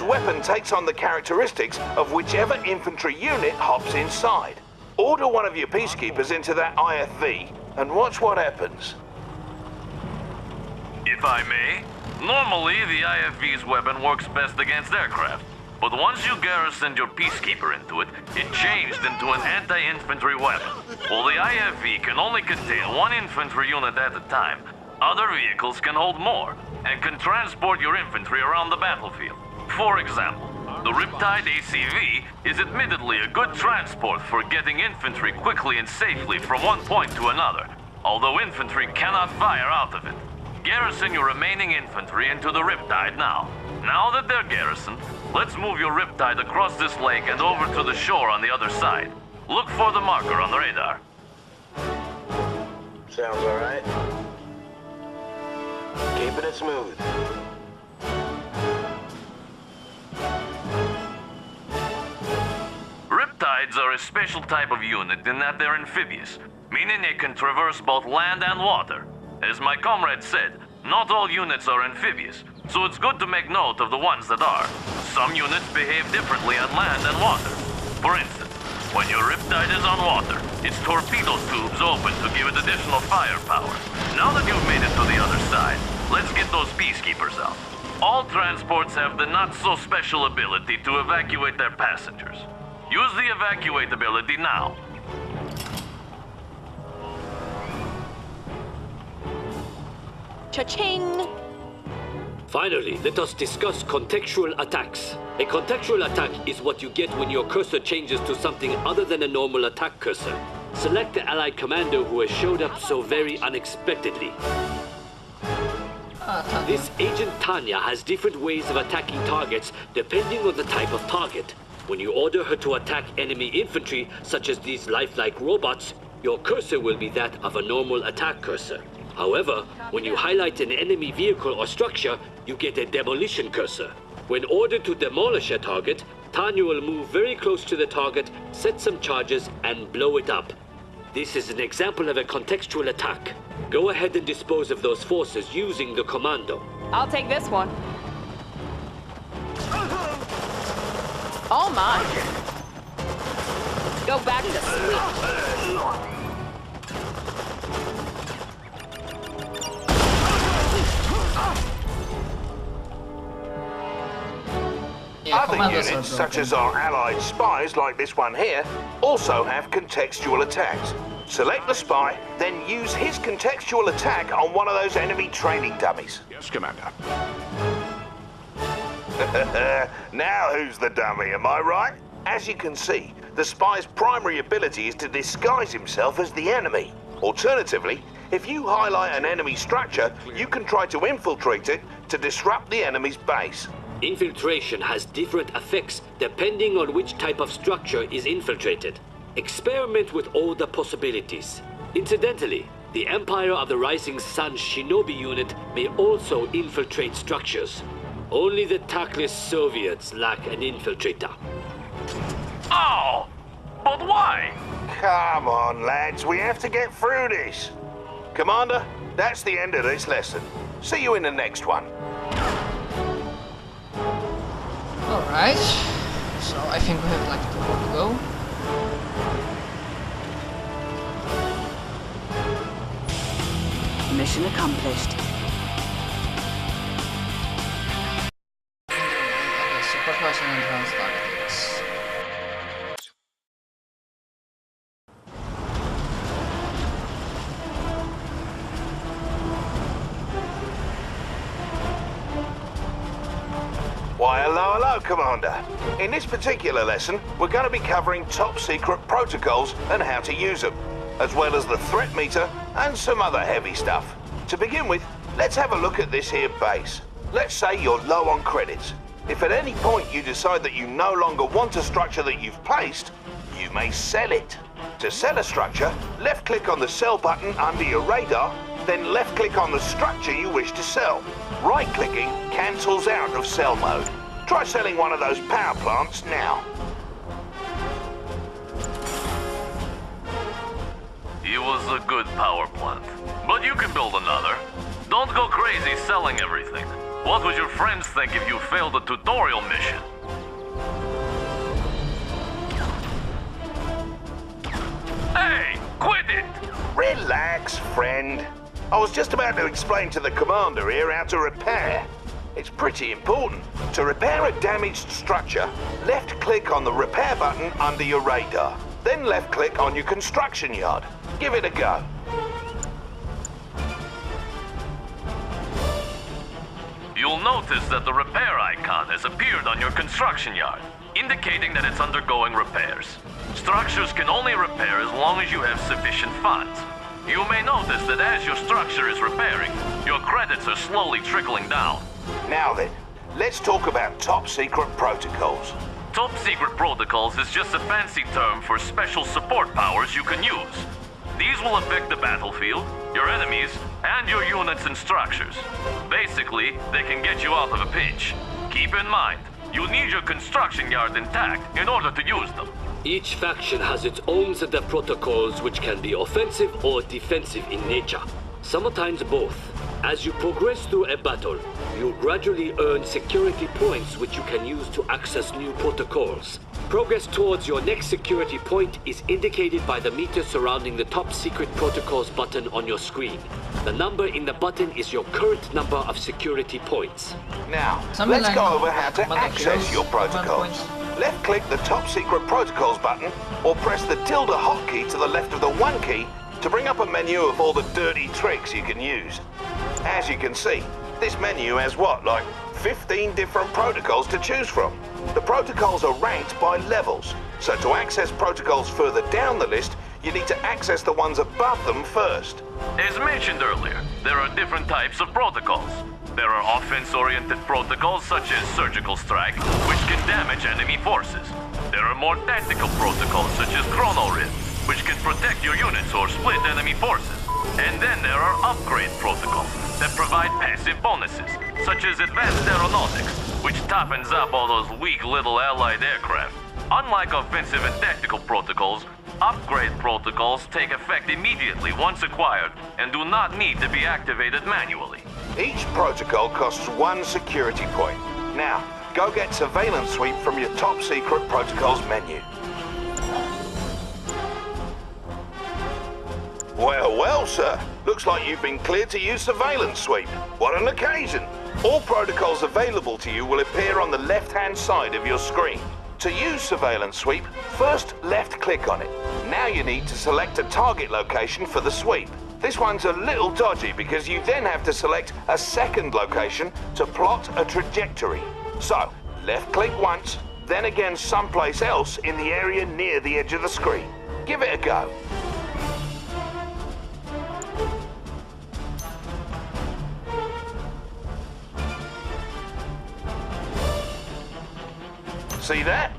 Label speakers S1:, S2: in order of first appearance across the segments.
S1: weapon takes on the characteristics of whichever infantry unit hops inside. Order one of your peacekeepers into that IFV and watch what happens.
S2: If I may, normally the IFV's weapon works best against aircraft. But once you garrisoned your peacekeeper into it, it changed into an anti-infantry weapon. While the IFV can only contain one infantry unit at a time, other vehicles can hold more, and can transport your infantry around the battlefield. For example, the Riptide ACV is admittedly a good transport for getting infantry quickly and safely from one point to another, although infantry cannot fire out of it. Garrison your remaining infantry into the Riptide now. Now that they're garrisoned, let's move your Riptide across this lake and over to the shore on the other side. Look for the marker on the radar.
S3: Sounds alright. Keeping it smooth.
S2: Riptides are a special type of unit in that they're amphibious, meaning they can traverse both land and water. As my comrade said, not all units are amphibious, so it's good to make note of the ones that are. Some units behave differently on land and water. For instance, when your Riptide is on water, its torpedo tubes open to give it additional firepower. Now that you've made it to the other side, let's get those peacekeepers out. All transports have the not-so-special ability to evacuate their passengers. Use the evacuate ability now.
S4: Cha-ching!
S5: Finally, let us discuss contextual attacks. A contextual attack is what you get when your cursor changes to something other than a normal attack cursor. Select the allied commander who has showed up so very unexpectedly. This Agent Tanya has different ways of attacking targets depending on the type of target. When you order her to attack enemy infantry, such as these lifelike robots, your cursor will be that of a normal attack cursor. However, when you highlight an enemy vehicle or structure, you get a demolition cursor. When ordered to demolish a target, Tanya will move very close to the target, set some charges, and blow it up. This is an example of a contextual attack. Go ahead and dispose of those forces using the commando.
S4: I'll take this one. All mine. Go back to sleep.
S6: Yeah,
S1: Other units, such as our allied spies like this one here, also have contextual attacks. Select the spy, then use his contextual attack on one of those enemy training dummies.
S7: Yes, Commander.
S1: Now who's the dummy, am I right? As you can see, the spy's primary ability is to disguise himself as the enemy. Alternatively, if you highlight an enemy structure, you can try to infiltrate it to disrupt the enemy's base.
S5: Infiltration has different effects depending on which type of structure is infiltrated. Experiment with all the possibilities. Incidentally, the Empire of the Rising Sun Shinobi unit may also infiltrate structures. Only the tactless Soviets lack an infiltrator.
S2: Oh! But why?
S1: Come on, lads, we have to get through this. Commander, that's the end of this lesson. See you in the next one.
S6: Alright, so I think we have like 2 more to go.
S4: Mission accomplished.
S6: Okay, supercross and advanced tactics.
S1: Why, hello, Commander. In this particular lesson, we're going to be covering top-secret protocols and how to use them, as well as the threat meter and some other heavy stuff. To begin with, let's have a look at this here base. Let's say you're low on credits. If at any point you decide that you no longer want a structure that you've placed, you may sell it. To sell a structure, left-click on the sell button under your radar, then left-click on the structure you wish to sell. Right-clicking cancels out of sell mode. Try selling one of those power plants now.
S2: He was a good power plant, but you can build another. Don't go crazy selling everything. What would your friends think if you failed a tutorial mission? Hey, quit it!
S1: Relax, friend. I was just about to explain to the commander here how to repair. It's pretty important. To repair a damaged structure, left-click on the repair button under your radar. Then left-click on your construction yard. Give it a go.
S2: You'll notice that the repair icon has appeared on your construction yard, indicating that it's undergoing repairs. Structures can only repair as long as you have sufficient funds. You may notice that as your structure is repairing, your credits are slowly trickling down.
S1: Now then, let's talk about top-secret protocols.
S2: Top secret protocols is just a fancy term for special support powers you can use. These will affect the battlefield, your enemies, and your units and structures. Basically, they can get you out of a pinch. Keep in mind, you need your construction yard intact in order to use them.
S5: Each faction has its own set of protocols which can be offensive or defensive in nature. Sometimes both. As you progress through a battle, you gradually earn security points which you can use to access new protocols. Progress towards your next security point is indicated by the meter surrounding the top secret protocols button on your screen. The number in the button is your current number of security points.
S1: Now,
S6: Something
S1: let's
S6: like
S1: go over how to
S6: command
S1: access
S6: heroes,
S1: your
S6: command
S1: protocols.
S6: points.
S1: Left-click the top secret protocols button, or press the tilde hotkey to the left of the 1 key to bring up a menu of all the dirty tricks you can use. As you can see, this menu has like 15 different protocols to choose from. The protocols are ranked by levels, so to access protocols further down the list, you need to access the ones above them first.
S2: As mentioned earlier, there are different types of protocols. There are offense-oriented protocols such as Surgical Strike, which can damage enemy forces. There are more tactical protocols such as Chrono Rip, which can protect your units or split enemy forces. And then there are upgrade protocols that provide passive bonuses, such as Advanced Aeronautics, which toughens up all those weak little allied aircraft. Unlike offensive and tactical protocols, upgrade protocols take effect immediately once acquired and do not need to be activated manually.
S1: Each protocol costs 1 security point. Now, go get Surveillance Sweep from your top secret protocols menu. Well, sir. Looks like you've been cleared to use Surveillance Sweep. What an occasion. All protocols available to you will appear on the left-hand side of your screen. To use Surveillance Sweep, first left-click on it. Now you need to select a target location for the sweep. This one's a little dodgy because you then have to select a second location to plot a trajectory. So, left-click once, then again someplace else in the area near the edge of the screen. Give it a go. See that?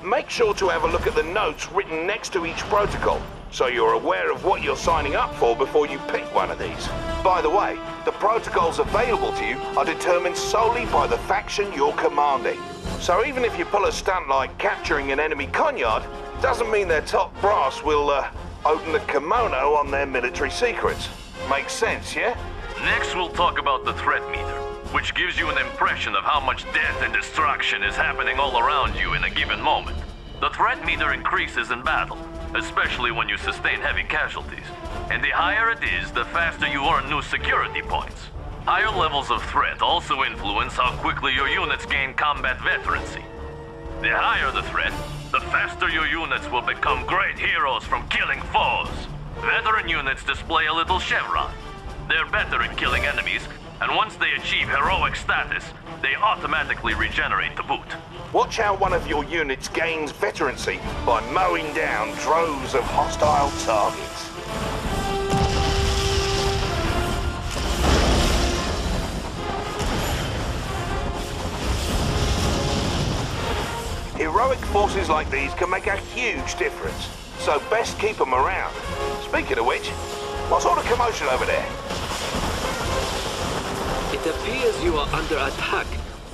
S1: Make sure to have a look at the notes written next to each protocol, so you're aware of what you're signing up for before you pick one of these. By the way, the protocols available to you are determined solely by the faction you're commanding. So even if you pull a stunt like capturing an enemy conyard, doesn't mean their top brass will open the kimono on their military secrets. Makes sense, yeah?
S2: Next, we'll talk about the threat meter, which gives you an impression of how much death and destruction is happening all around you in a given moment. The threat meter increases in battle, especially when you sustain heavy casualties. And the higher it is, the faster you earn new security points. Higher levels of threat also influence how quickly your units gain combat veterancy. The higher the threat, the faster your units will become great heroes from killing foes. Veteran units display a little chevron. They're better at killing enemies, and once they achieve heroic status, they automatically regenerate to boot.
S1: Watch how one of your units gains veterancy by mowing down droves of hostile targets. Heroic forces like these can make a huge difference, so best keep them around. Speaking of which, what sort of commotion over there?
S5: It appears you are under attack.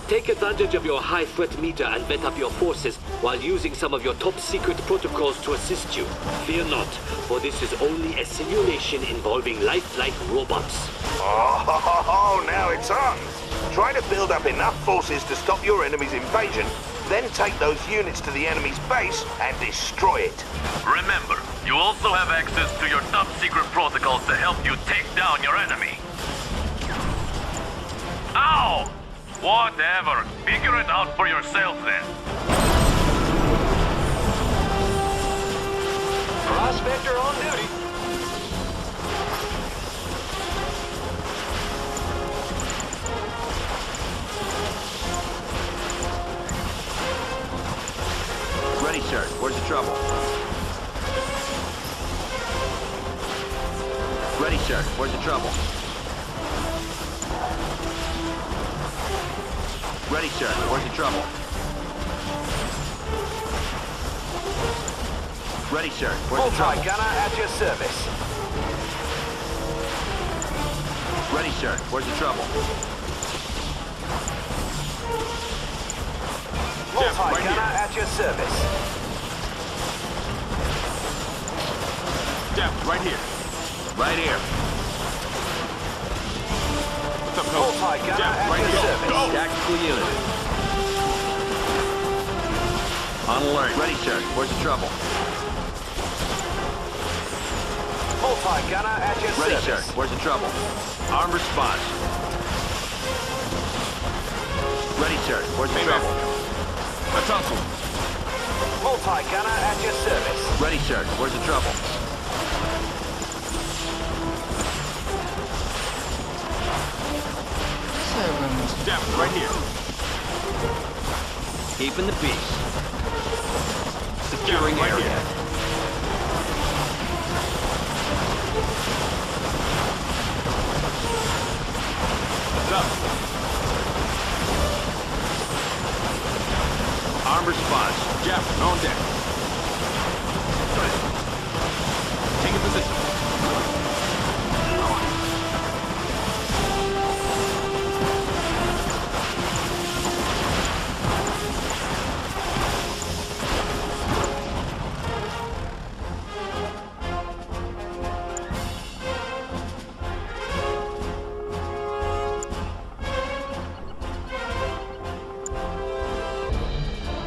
S5: Take advantage of your high threat meter and vet up your forces while using some of your top secret protocols to assist you. Fear not, for this is only a simulation involving lifelike robots.
S1: Oh, now it's on. Try to build up enough forces to stop your enemy's invasion, then take those units to the enemy's base and destroy it.
S2: Remember, you also have access to your top-secret protocols to help you take down your enemy. Ow! Whatever. Figure it out for yourself then.
S3: Prospector on duty.
S7: Ready, sir. Where's the trouble? Ready, sir. Where's the trouble? Ready, sir. Where's the trouble? Ready, sir. Where's the trouble?
S3: Multi-gunner at your service.
S7: Ready, sir. Where's the trouble?
S3: Multi-gunner at your service.
S7: Jeff, right here. Right here. What's up, Coach?
S3: Multi-gunner
S7: Jeff,
S3: at
S7: right
S3: your
S7: here.
S3: service.
S7: Go. Tactical unit. On alert. Ready, sir. Where's the trouble?
S3: Multi-gunner at your
S7: Ready,
S3: service.
S7: sir. Where's the trouble? Armed response. Ready, sir. Where's the trouble? Attention.
S3: Multi-gunner at your service.
S7: Ready, sir. Where's the trouble? Jeff, right here. Keeping the peace. Securing area. Up. Armed response. Jeff, on deck. Take a position.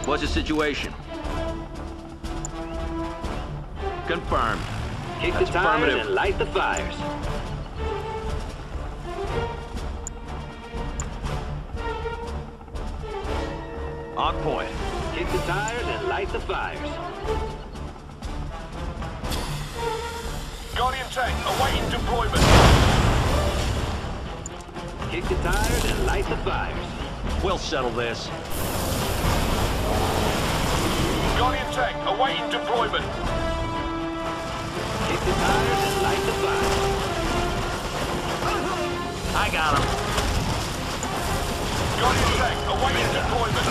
S7: What's the situation? Confirmed.
S5: Kick the
S7: That's
S5: tires
S7: affirmative.
S5: and light the fires.
S7: On point.
S5: Kick the tires and light the fires.
S3: Guardian tank awaiting deployment.
S5: Kick the tires and light the fires.
S7: We'll settle this.
S3: Guardian tank awaiting deployment.
S5: Kick the tires and light the fires.
S7: I got him.
S3: Guardian tank awaiting deployment.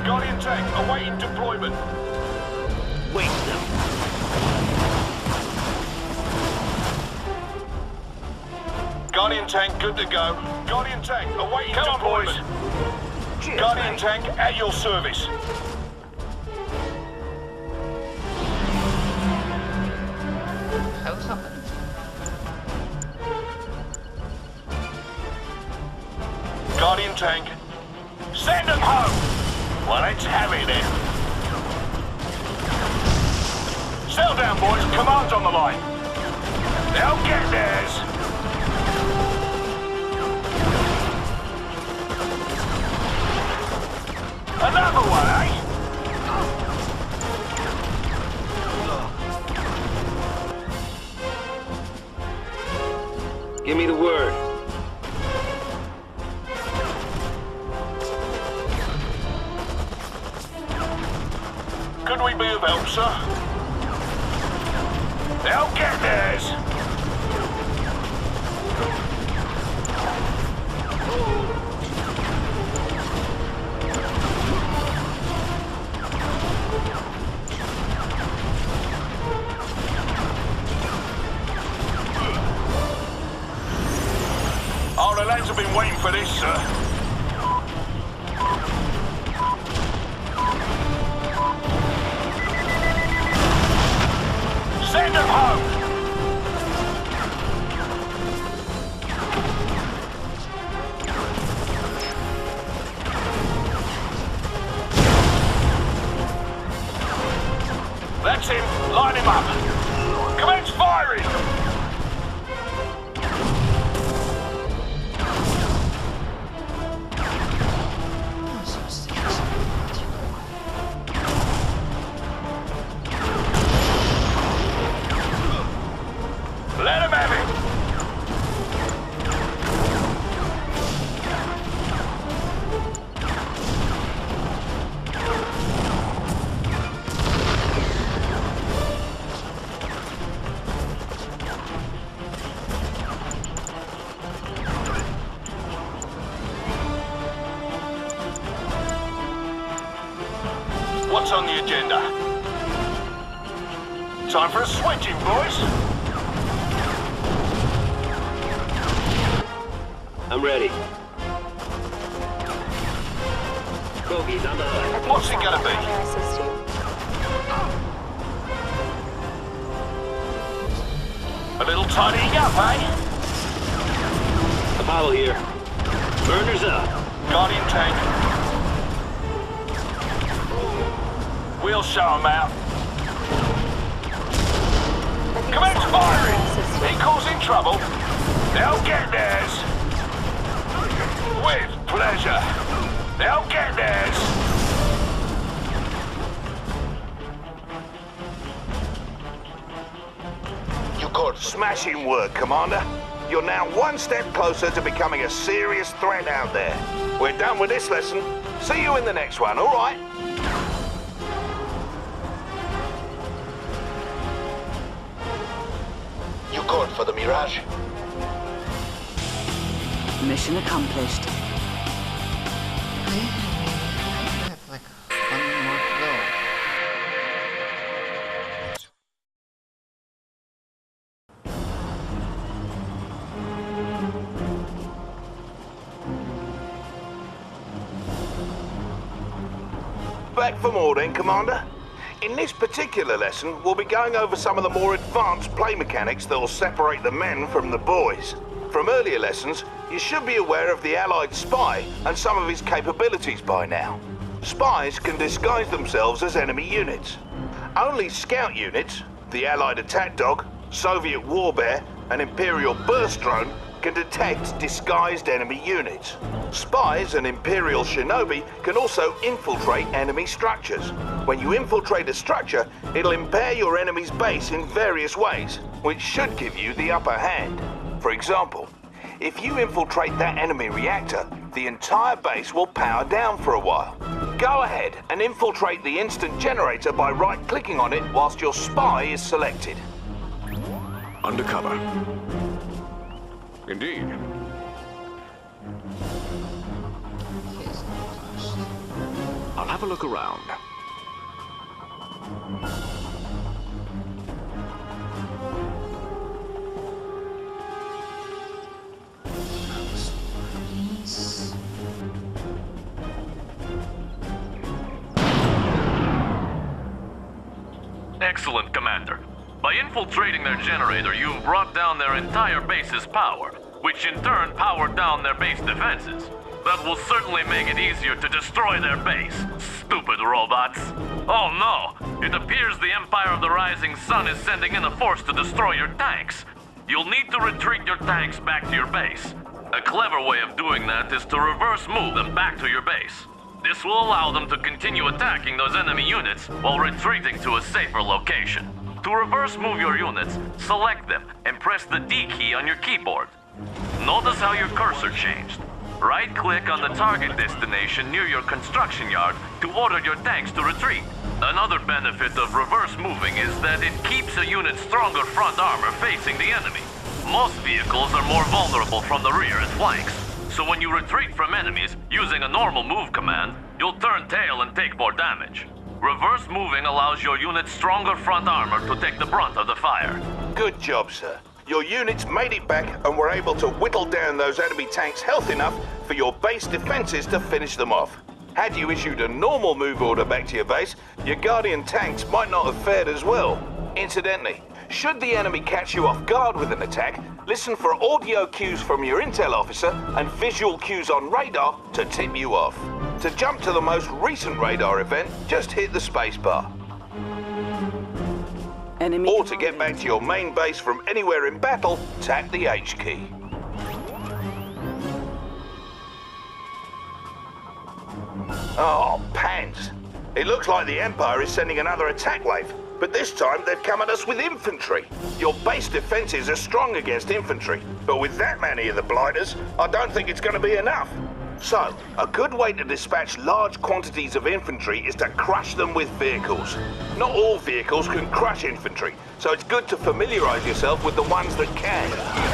S3: Guardian tank awaiting deployment.
S7: Waste them.
S3: Guardian tank good to go. Guardian tank awaiting deployment.
S1: Cheers,
S3: Guardian
S1: mate.
S3: tank at your service.
S6: How's happened?
S3: Guardian tank. Send them home. Well, let's have it then. Settle down, boys. Command's on the line. They'll get theirs. Another one, eh?
S5: Give me the word.
S3: Could we be of help, sir? They'll get theirs. Oh, the lads have been waiting for this, sir. What's on the agenda? Time for a switching, boys.
S5: I'm ready. Bogey's on the left.
S3: What's it gonna be?
S4: May I assist you?
S3: A little tidying up, eh?
S5: Apollo here. Burners up.
S3: Guardian tank. We'll show 'em out. Commence firing! Ain't causing trouble. They'll get theirs. With pleasure. They'll get theirs.
S1: You got smashing work, Commander. You're now one step closer to becoming a serious threat out there. We're done with this lesson. See you in the next one, all right?
S3: You good for the Mirage?
S8: Mission accomplished.
S6: Okay. I have like 1 more to go.
S1: Back for more then, Commander. In this particular lesson, we'll be going over some of the more advanced play mechanics that will separate the men from the boys. From earlier lessons, you should be aware of the Allied spy and some of his capabilities by now. Spies can disguise themselves as enemy units. Only scout units, the Allied attack dog, Soviet war bear, and Imperial burst drone can detect disguised enemy units. Spies and Imperial shinobi can also infiltrate enemy structures. When you infiltrate a structure, it'll impair your enemy's base in various ways, which should give you the upper hand. For example, if you infiltrate that enemy reactor, the entire base will power down for a while. Go ahead and infiltrate the instant generator by right-clicking on it whilst your spy is selected.
S9: Undercover. Indeed. I'll have a look around.
S2: Excellent, Commander. By infiltrating their generator, you've brought down their entire base's power, which in turn powered down their base defenses. That will certainly make it easier to destroy their base. Stupid robots. Oh no! It appears the Empire of the Rising Sun is sending in a force to destroy your tanks. You'll need to retreat your tanks back to your base. A clever way of doing that is to reverse move them back to your base. This will allow them to continue attacking those enemy units while retreating to a safer location. To reverse move your units, select them and press the D key on your keyboard. Notice how your cursor changed. Right-click on the target destination near your construction yard to order your tanks to retreat. Another benefit of reverse moving is that it keeps a unit's stronger front armor facing the enemy. Most vehicles are more vulnerable from the rear and flanks, so when you retreat from enemies using a normal move command, you'll turn tail and take more damage. Reverse moving allows your unit's stronger front armor to take the brunt of the fire.
S1: Good job, sir. Your units made it back and were able to whittle down those enemy tanks health enough for your base defenses to finish them off. Had you issued a normal move order back to your base, your Guardian tanks might not have fared as well. Incidentally, should the enemy catch you off guard with an attack, listen for audio cues from your intel officer and visual cues on radar to tip you off. To jump to the most recent radar event, just hit the spacebar.
S8: Enemy
S1: Or to get back to your main base from anywhere in battle, tap the H key. Oh, pants. It looks like the Empire is sending another attack wave, but this time they've come at us with infantry. Your base defenses are strong against infantry, but with that many of the blighters, I don't think it's going to be enough. So, a good way to dispatch large quantities of infantry is to crush them with vehicles. Not all vehicles can crush infantry, so it's good to familiarize yourself with the ones that can.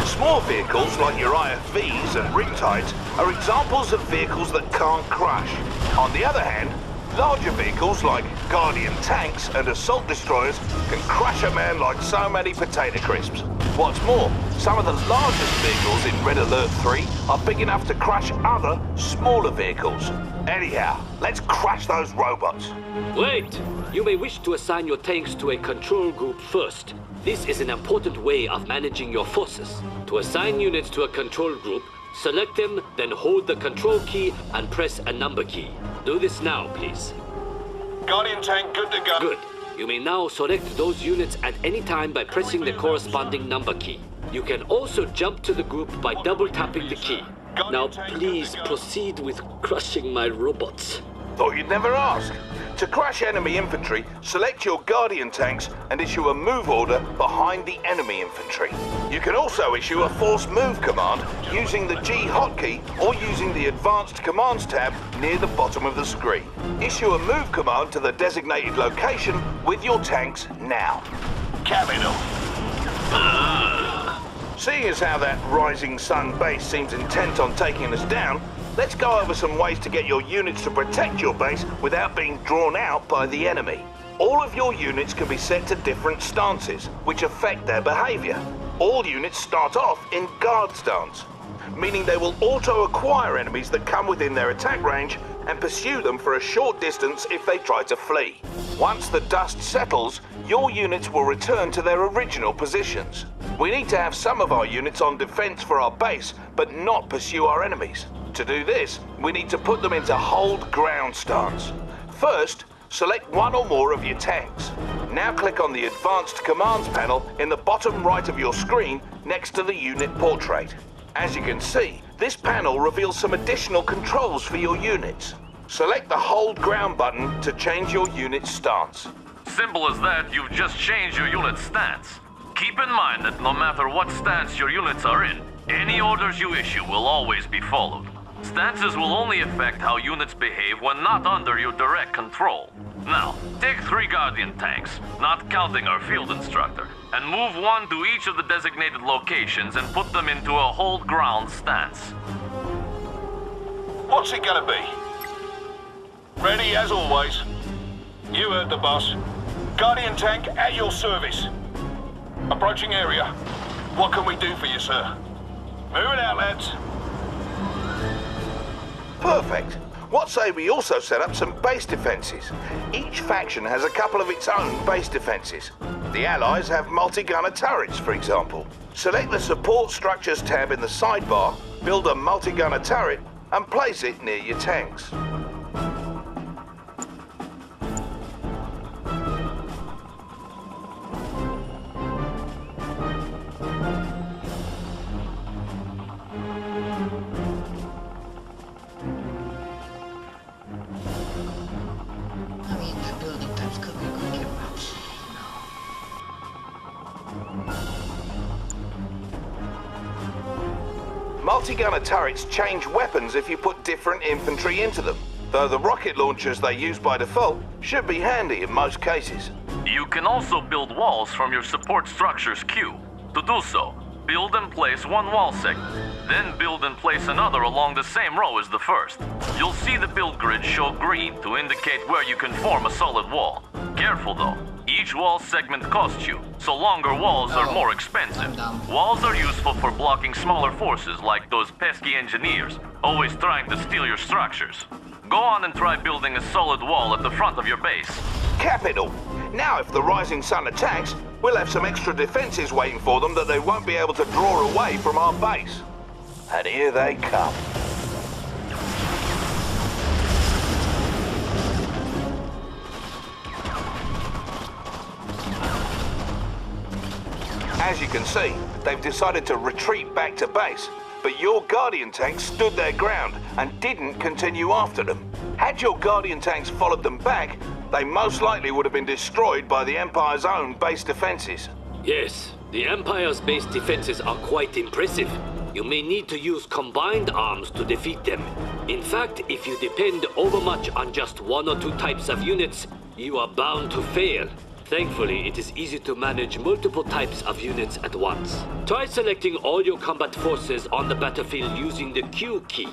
S1: Small vehicles like your IFVs and Riptides are examples of vehicles that can't crush. On the other hand, Larger vehicles like Guardian tanks and assault destroyers can crush a man like so many potato crisps. What's more, some of the largest vehicles in Red Alert 3 are big enough to crush other, smaller vehicles. Anyhow, let's crush those robots.
S5: Wait! You may wish to assign your tanks to a control group first. This is an important way of managing your forces. To assign units to a control group, select them, then hold the control key and press a number key. Do this now, please.
S3: Guardian tank good to go.
S5: Good. You may now select those units at any time by pressing the corresponding number key. You can also jump to the group by double-tapping the key. Now please proceed with crushing my robots.
S1: Thought you'd never ask. To crush enemy infantry, select your Guardian tanks and issue a move order behind the enemy infantry. You can also issue a force move command using the G hotkey or using the Advanced Commands tab near the bottom of the screen. Issue a move command to the designated location with your tanks now.
S3: Capital.
S1: Seeing as how that Rising Sun base seems intent on taking us down, let's go over some ways to get your units to protect your base without being drawn out by the enemy. All of your units can be set to different stances, which affect their behavior. All units start off in guard stance, meaning they will auto-acquire enemies that come within their attack range and pursue them for a short distance if they try to flee. Once the dust settles, your units will return to their original positions. We need to have some of our units on defense for our base, but not pursue our enemies. To do this, we need to put them into hold ground stance. First, select one or more of your tanks. Now click on the Advanced Commands panel in the bottom right of your screen next to the unit portrait. As you can see, this panel reveals some additional controls for your units. Select the Hold Ground button to change your unit's stance.
S2: Simple as that, you've just changed your unit's stance. Keep in mind that no matter what stance your units are in, any orders you issue will always be followed. Stances will only affect how units behave when not under your direct control. Now, take 3 Guardian tanks, not counting our field instructor, and move one to each of the designated locations and put them into a hold ground stance.
S3: What's it gonna be? Ready as always. You heard the boss. Guardian tank at your service. Approaching area. What can we do for you, sir? Move it out, lads.
S1: Perfect. What say we also set up some base defenses? Each faction has a couple of its own base defenses. The Allies have multi-gunner turrets, for example. Select the Support Structures tab in the sidebar, build a multi-gunner turret, and place it near your tanks.
S6: I mean, the building types could be quick and rough.
S1: Multi-gunner turrets change weapons if you put different infantry into them, though the rocket launchers they use by default should be handy in most cases.
S2: You can also build walls from your support structures queue. To do so, build and place one wall segment, then build and place another along the same row as the first. You'll see the build grid show green to indicate where you can form a solid wall. Careful though, each wall segment costs you, so longer walls are more expensive. Walls are useful for blocking smaller forces like those pesky engineers, always trying to steal your structures. Go on and try building a solid wall at the front of your base.
S1: Capital! Now if the Rising Sun attacks, we'll have some extra defenses waiting for them that they won't be able to draw away from our base. And here they come. As you can see, they've decided to retreat back to base, but your Guardian tanks stood their ground and didn't continue after them. Had your Guardian tanks followed them back, they most likely would have been destroyed by the Empire's own base defenses.
S5: Yes, the Empire's base defenses are quite impressive. You may need to use combined arms to defeat them. In fact, if you depend overmuch on just one or two types of units, you are bound to fail. Thankfully, it is easy to manage multiple types of units at once. Try selecting all your combat forces on the battlefield using the Q key.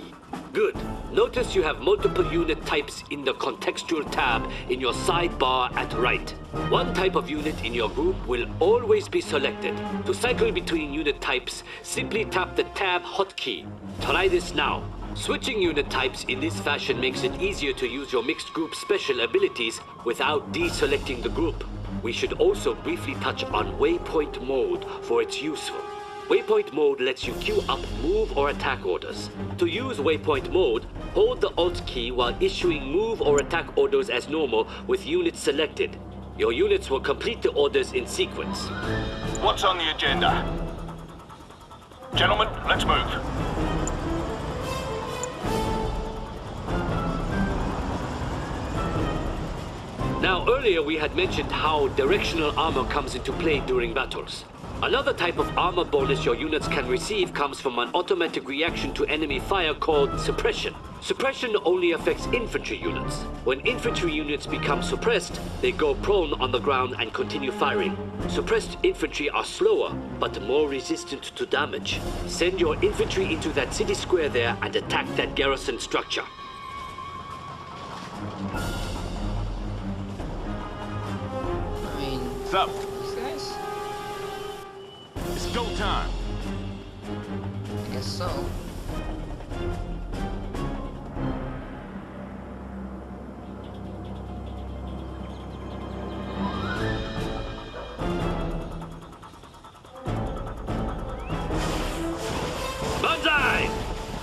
S5: Good. Notice you have multiple unit types in the contextual tab in your sidebar at right. One type of unit in your group will always be selected. To cycle between unit types, simply tap the tab hotkey. Try this now. Switching unit types in this fashion makes it easier to use your mixed group special abilities without deselecting the group. We should also briefly touch on waypoint mode for its useful. Waypoint mode lets you queue up move or attack orders. To use waypoint mode, hold the Alt key while issuing move or attack orders as normal with units selected. Your units will complete the orders in sequence.
S3: What's on the agenda? Gentlemen, let's move.
S5: Now, earlier we had mentioned how directional armor comes into play during battles. Another type of armor bonus your units can receive comes from an automatic reaction to enemy fire called suppression. Suppression only affects infantry units. When infantry units become suppressed, they go prone on the ground and continue firing. Suppressed infantry are slower, but more resistant to damage. Send your infantry into that city square there and attack that garrison structure.
S6: I mean,
S7: What's up?
S6: these guys?
S7: It's go time.
S6: I guess so.
S5: Banzai!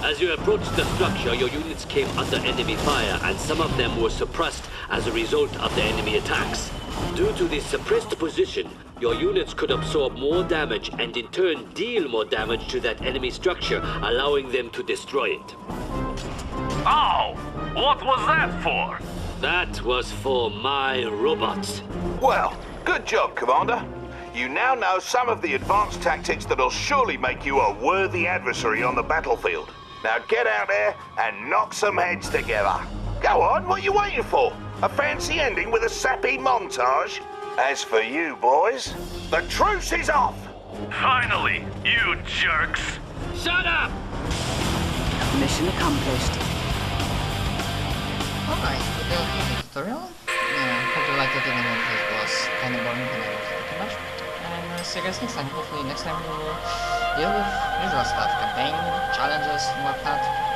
S5: As you approached the structure, your units came under enemy fire, and some of them were suppressed as a result of the enemy attacks. Due to this suppressed position, your units could absorb more damage and in turn deal more damage to that enemy structure, allowing them to destroy it.
S2: Oh! What was that for?
S5: That was for my robots.
S1: Well, good job, Commander. You now know some of the advanced tactics that'll surely make you a worthy adversary on the battlefield. Now get out there and knock some heads together. Go on, what are you waiting for? A fancy ending with a sappy montage? As for you, boys, the truce is off!
S2: Finally, you jerks!
S5: Shut up!
S8: Mission accomplished.
S6: Alright, with the tutorial. Hope you liked it, even if it was kind of boring and I wasn't too much. And see you guys next time. Hopefully next time we will deal with usual stuff, campaign, challenges, and whatnot.